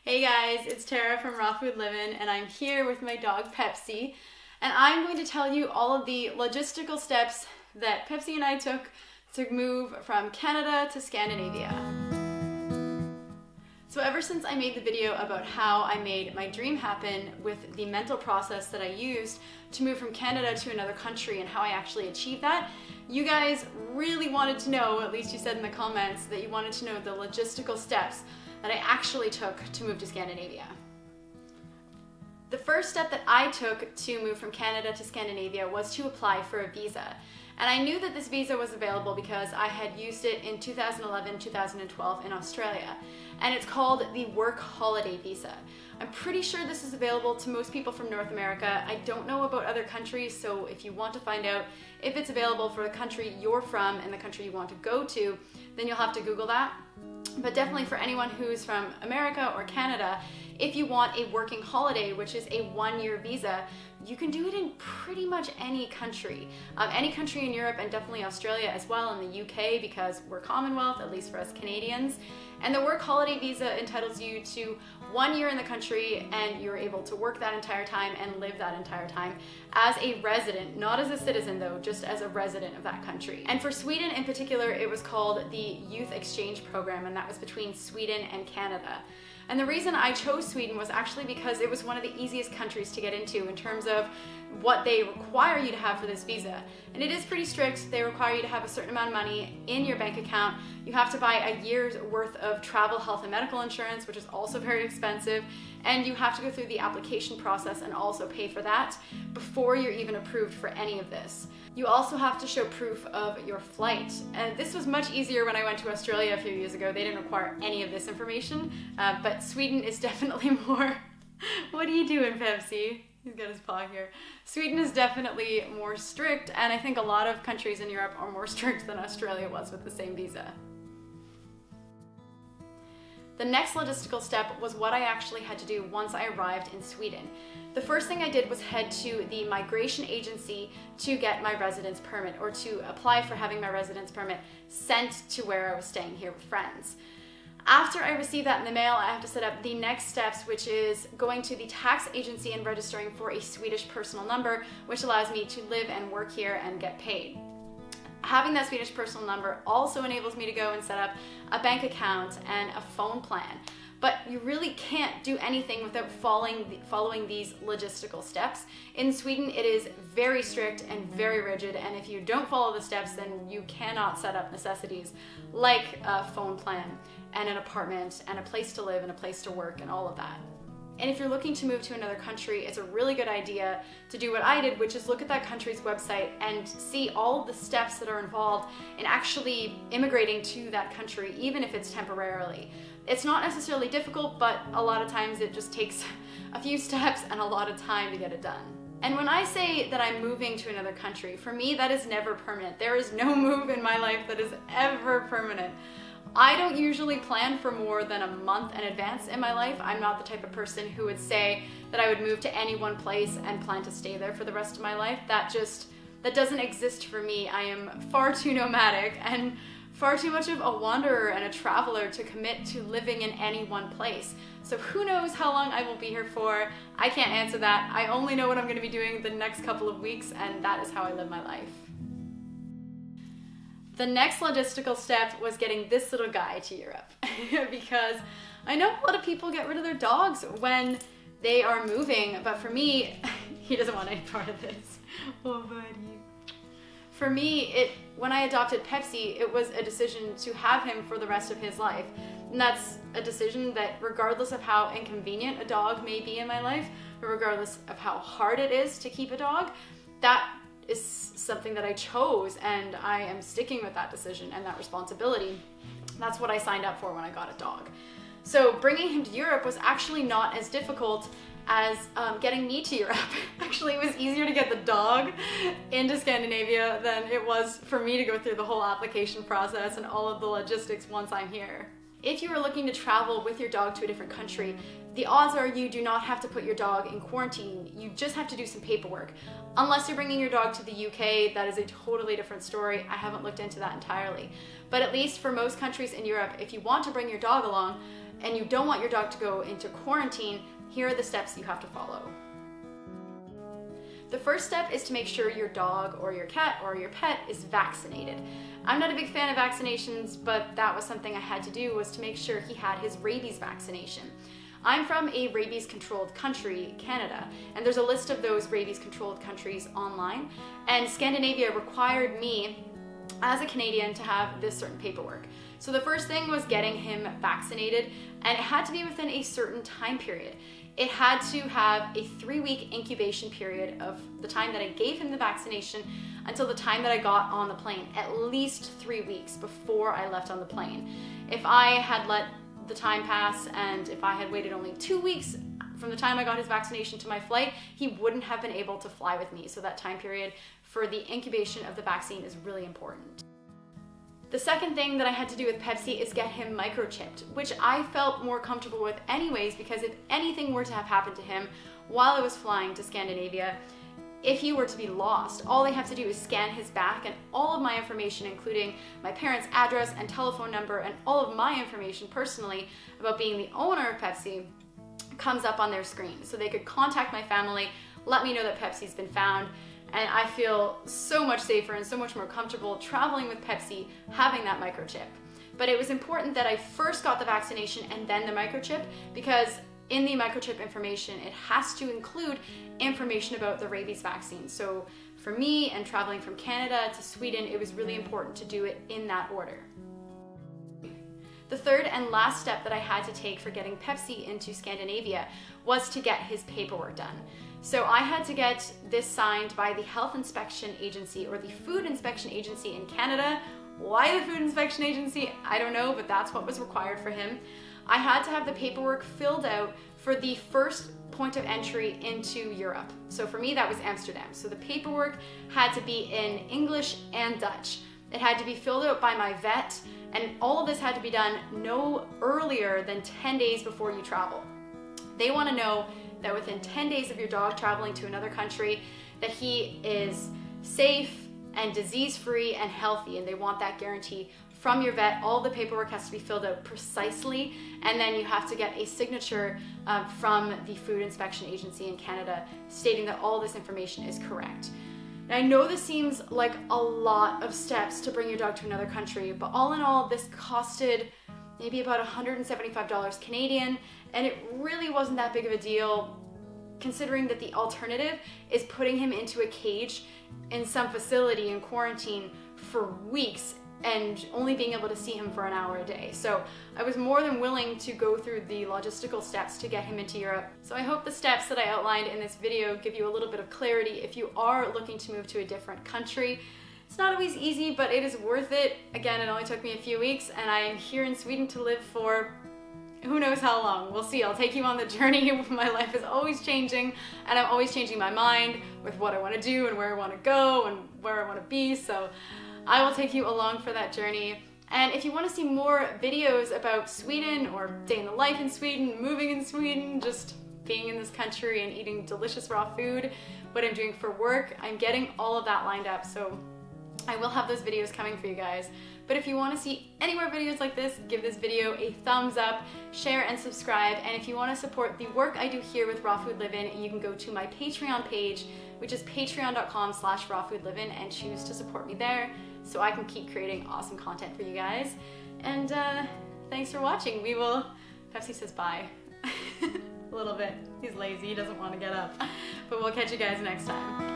Hey guys, it's Tara from Raw Food Livin', and I'm here with my dog Pepsi, and I'm going to tell you all of the logistical steps that Pepsi and I took to move from Canada to Scandinavia. So ever since I made the video about how I made my dream happen with the mental process that I used to move from Canada to another country and how I actually achieved that, you guys really wanted to know, at least you said in the comments, that you wanted to know the logistical steps that I actually took to move to Scandinavia. The first step that I took to move from Canada to Scandinavia was to apply for a visa. And I knew that this visa was available because I had used it in 2011, 2012 in Australia. And it's called the Work Holiday Visa. I'm pretty sure this is available to most people from North America. I don't know about other countries, so if you want to find out if it's available for the country you're from and the country you want to go to, then you'll have to Google that. But definitely for anyone who's from America or Canada, if you want a working holiday, which is a one-year visa, you can do it in pretty much any country. Any country in Europe, and definitely Australia as well, and the UK, because we're Commonwealth, at least for us Canadians. And the work holiday visa entitles you to 1 year in the country, and you're able to work that entire time and live that entire time as a resident, not as a citizen though, just as a resident of that country. And for Sweden in particular, it was called the Youth Exchange Program, and that was between Sweden and Canada. And the reason I chose Sweden was actually because it was one of the easiest countries to get into in terms of what they require you to have for this visa. And it is pretty strict. They require you to have a certain amount of money in your bank account. You have to buy a year's worth of travel, health, and medical insurance, which is also very expensive. And you have to go through the application process and also pay for that before you're even approved for any of this. You also have to show proof of your flight. And this was much easier when I went to Australia a few years ago. They didn't require any of this information, but Sweden is definitely more... What are you doing, Pepsi? He's got his paw here. Sweden is definitely more strict, and I think a lot of countries in Europe are more strict than Australia was with the same visa. The next logistical step was what I actually had to do once I arrived in Sweden. The first thing I did was head to the migration agency to get my residence permit, or to apply for having my residence permit sent to where I was staying here with friends. After I receive that in the mail, I have to set up the next steps, which is going to the tax agency and registering for a Swedish personal number, which allows me to live and work here and get paid. Having that Swedish personal number also enables me to go and set up a bank account and a phone plan. But you really can't do anything without following these logistical steps. In Sweden, it is very strict and very rigid, and if you don't follow the steps, then you cannot set up necessities like a phone plan and an apartment and a place to live and a place to work and all of that. And if you're looking to move to another country, it's a really good idea to do what I did, which is look at that country's website and see all of the steps that are involved in actually immigrating to that country, even if it's temporarily. It's not necessarily difficult, but a lot of times it just takes a few steps and a lot of time to get it done. And when I say that I'm moving to another country, for me that is never permanent. There is no move in my life that is ever permanent. I don't usually plan for more than a month in advance in my life. I'm not the type of person who would say that I would move to any one place and plan to stay there for the rest of my life. That doesn't exist for me. I am far too nomadic and far too much of a wanderer and a traveler to commit to living in any one place. So who knows how long I will be here for? I can't answer that. I only know what I'm going to be doing the next couple of weeks, and that is how I live my life. The next logistical step was getting this little guy to Europe because I know a lot of people get rid of their dogs when they are moving, but for me, he doesn't want any part of this. Oh, buddy. For me, when I adopted Pepsi, it was a decision to have him for the rest of his life. And that's a decision that, regardless of how inconvenient a dog may be in my life, or regardless of how hard it is to keep a dog, that is something that I chose, and I am sticking with that decision and that responsibility. That's what I signed up for when I got a dog. So bringing him to Europe was actually not as difficult as getting me to Europe. Actually, it was easier to get the dog into Scandinavia than it was for me to go through the whole application process and all of the logistics once I'm here. If you are looking to travel with your dog to a different country, the odds are you do not have to put your dog in quarantine. You just have to do some paperwork. Unless you're bringing your dog to the UK, that is a totally different story. I haven't looked into that entirely. But at least for most countries in Europe, if you want to bring your dog along, and you don't want your dog to go into quarantine, here are the steps you have to follow. The first step is to make sure your dog or your cat or your pet is vaccinated. I'm not a big fan of vaccinations, but that was something I had to do, was to make sure he had his rabies vaccination. I'm from a rabies-controlled country, Canada, and there's a list of those rabies-controlled countries online, and Scandinavia required me, as a Canadian, to have this certain paperwork. So the first thing was getting him vaccinated, and it had to be within a certain time period. It had to have a 3-week incubation period of the time that I gave him the vaccination until the time that I got on the plane, at least 3 weeks before I left on the plane. If I had let the time pass and if I had waited only 2 weeks from the time I got his vaccination to my flight, he wouldn't have been able to fly with me. So that time period for the incubation of the vaccine is really important. The second thing that I had to do with Pepsi is get him microchipped, which I felt more comfortable with anyways, because if anything were to have happened to him while I was flying to Scandinavia, if he were to be lost, all they have to do is scan his back, and all of my information, including my parents' address and telephone number and all of my information personally about being the owner of Pepsi, comes up on their screen. So they could contact my family, let me know that Pepsi's been found, and I feel so much safer and so much more comfortable traveling with Pepsi having that microchip. But it was important that I first got the vaccination and then the microchip, because in the microchip information, it has to include information about the rabies vaccine. So for me, and traveling from Canada to Sweden, it was really important to do it in that order. The third and last step that I had to take for getting Pepsi into Scandinavia was to get his paperwork done. So I had to get this signed by the Health Inspection Agency, or the Food Inspection Agency in Canada. Why the Food Inspection Agency? I don't know, but that's what was required for him. I had to have the paperwork filled out for the first point of entry into Europe. So for me, that was Amsterdam. So the paperwork had to be in English and Dutch. It had to be filled out by my vet, and all of this had to be done no earlier than 10 days before you travel. They want to know that within 10 days of your dog traveling to another country, that he is safe and disease-free and healthy, and they want that guarantee from your vet. All the paperwork has to be filled out precisely, and then you have to get a signature from the Food Inspection Agency in Canada stating that all this information is correct. Now, I know this seems like a lot of steps to bring your dog to another country, but all in all, this costed maybe about $175 Canadian, and it really wasn't that big of a deal, considering that the alternative is putting him into a cage in some facility in quarantine for weeks and only being able to see him for an hour a day. So I was more than willing to go through the logistical steps to get him into Europe. So I hope the steps that I outlined in this video give you a little bit of clarity if you are looking to move to a different country. It's not always easy, but it is worth it. Again, it only took me a few weeks, and I am here in Sweden to live for who knows how long. We'll see. I'll take you on the journey. My life is always changing, and I'm always changing my mind with what I want to do and where I want to go and where I want to be. So I will take you along for that journey. And if you want to see more videos about Sweden or day in the life in Sweden, moving in Sweden, just being in this country and eating delicious raw food, what I'm doing for work, I'm getting all of that lined up. So I will have those videos coming for you guys. But if you want to see any more videos like this, give this video a thumbs up, share and subscribe. And if you want to support the work I do here with Raw Food Livin', you can go to my Patreon page, which is patreon.com/rawfoodlivin', and choose to support me there so I can keep creating awesome content for you guys. And thanks for watching. Pepsi says bye. A little bit. He's lazy, he doesn't want to get up. But we'll catch you guys next time.